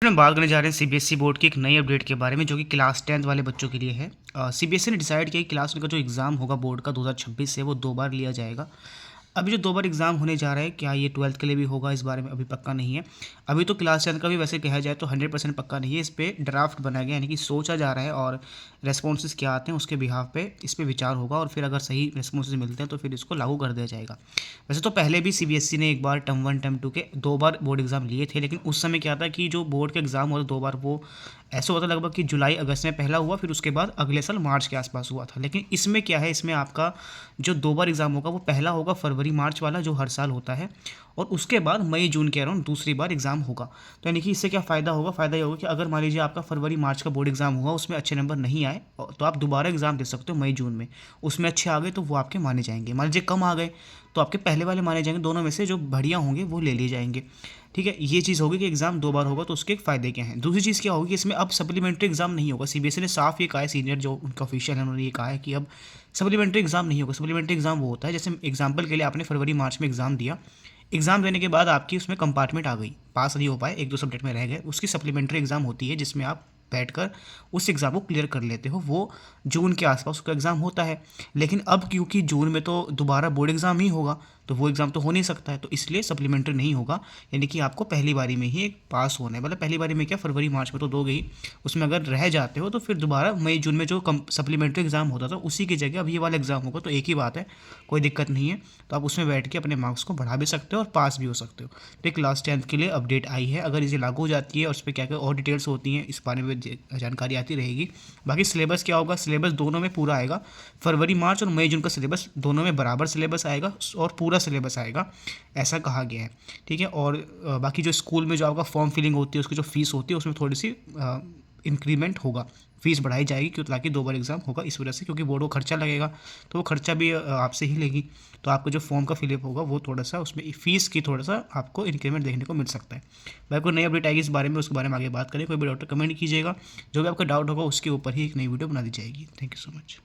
में बात करने जा रहे हैं सीबीएसई बोर्ड की एक नई अपडेट के बारे में, जो कि क्लास 10th वाले बच्चों के लिए है। सीबीएसई ने डिसाइड किया कि क्लास का जो एग्ज़ाम होगा बोर्ड का 2026 से, वो 2 बार लिया जाएगा। अभी जो 2 बार एग्ज़ाम होने जा रहा है, क्या ये 12th के लिए भी होगा, इस बारे में अभी पक्का नहीं है। अभी तो क्लास 10th का भी वैसे कहा जाए तो 100% पक्का नहीं है। इस पे ड्राफ्ट बनाया गया, यानी कि सोचा जा रहा है, और रेस्पॉन्सेज क्या आते हैं उसके बिहाफ पे इस पे विचार होगा, और फिर अगर सही रेस्पॉन्सेज मिलते हैं तो फिर इसको लागू कर दिया जाएगा। वैसे तो पहले भी सीबीएसई ने एक बार टर्म 1 टर्म 2 के 2 बार बोर्ड एग्ज़ाम लिए थे, लेकिन उस समय क्या था कि जो बोर्ड का एग्ज़ाम हुआ था 2 बार, वो ऐसा होता लगभग कि जुलाई अगस्त में पहला हुआ, फिर उसके बाद अगले साल मार्च के आसपास हुआ था। लेकिन इसमें क्या है, इसमें आपका जो 2 बार एग्ज़ाम होगा वो पहला होगा फरवरी मार्च वाला, जो हर साल होता है, और उसके बाद मई जून के अराउंड दूसरी बार एग्ज़ाम होगा। तो यानी कि इससे क्या फ़ायदा होगा, फ़ायदा ये होगा कि अगर मान लीजिए आपका फरवरी मार्च का बोर्ड एग्ज़ाम हुआ, उसमें अच्छे नंबर नहीं आए, तो आप दोबारा एग्ज़ाम दे सकते हो मई जून में। उसमें अच्छे आ गए तो वो आपके माने जाएंगे, मान लीजिए कम आ गए तो आपके पहले वाले माने जाएंगे। दोनों में से जो बढ़िया होंगे वो ले लिए जाएंगे। ठीक है, ये चीज़ होगी कि एग्ज़ाम 2 बार होगा तो उसके फ़ायदे क्या हैं। दूसरी चीज़ क्या होगी कि इसमें अब सप्लीमेंट्री एग्ज़ाम नहीं होगा। सीबीएसई ने साफ ये कहा है, सीनियर जो उनका ऑफिशियल है उन्होंने ये कहा है कि अब सप्लीमेंट्री एग्ज़ाम नहीं होगा। सप्लीमेंट्री एग्ज़ाम वो होता है, जैसे एग्जाम्पल के लिए आपने फरवरी मार्च में एग्ज़ाम दिया, एग्ज़ाम देने के बाद आपकी उसमें कंपार्टमेंट आ गई, पास नहीं हो पाए, 1-2 सब्जेक्ट में रह गए, उसकी सप्लीमेंट्री एग्ज़ाम होती है जिसमें आप बैठकर उस एग्ज़ाम को क्लियर कर लेते हो। वो जून के आसपास उसका एग्ज़ाम होता है। लेकिन अब क्योंकि जून में तो दोबारा बोर्ड एग्ज़ाम ही होगा, तो वो एग्ज़ाम तो हो नहीं सकता है, तो इसलिए सप्लीमेंट्री नहीं होगा। यानी कि आपको पहली बारी में ही एक पास होना है। मतलब पहली बारी में क्या, फरवरी मार्च में तो दोगे ही, उसमें अगर रह जाते हो तो फिर दोबारा मई जून में जो सप्लीमेंट्री एग्ज़ाम होता था उसी की जगह अब ये वाला एग्ज़ाम होगा। तो एक ही बात है, कोई दिक्कत नहीं है। तो आप उसमें बैठ के अपने मार्क्स को बढ़ा भी सकते हो और पास भी हो सकते हो। तो एक क्लास 10th के लिए अपडेट आई है। अगर इसे लागू हो जाती है और उस पर क्या क्या और डिटेल्स होती हैं, इस बारे में जानकारी आती रहेगी। बाकी सिलेबस क्या होगा, सिलेबस दोनों में पूरा आएगा। फरवरी मार्च और मई जून का सिलेबस दोनों में बराबर सिलेबस आएगा और पूरा सिलेबस आएगा, ऐसा कहा गया है। ठीक है, और बाकी जो स्कूल में जो आपका फॉर्म फिलिंग होती है, उसकी जो फीस होती है, उसमें थोड़ी सी इंक्रीमेंट होगा, फीस बढ़ाई जाएगी, क्यों, ताकि 2 बार एग्ज़ाम होगा इस वजह से, क्योंकि बोर्ड को खर्चा लगेगा, तो वो खर्चा भी आपसे ही लेगी। तो आपका जो फॉर्म का फिलअप होगा वो थोड़ा सा, उसमें फीस की थोड़ा सा आपको इंक्रीमेंट देखने को मिल सकता है। भाई कोई नई अपडेट आएगी इस बारे में, उसके बारे में आगे बात करें। कोई भी डाउट कमेंट कीजिएगा, जो भी आपका डाउट होगा उसके ऊपर ही एक नई वीडियो बना दी जाएगी। Thank you so much.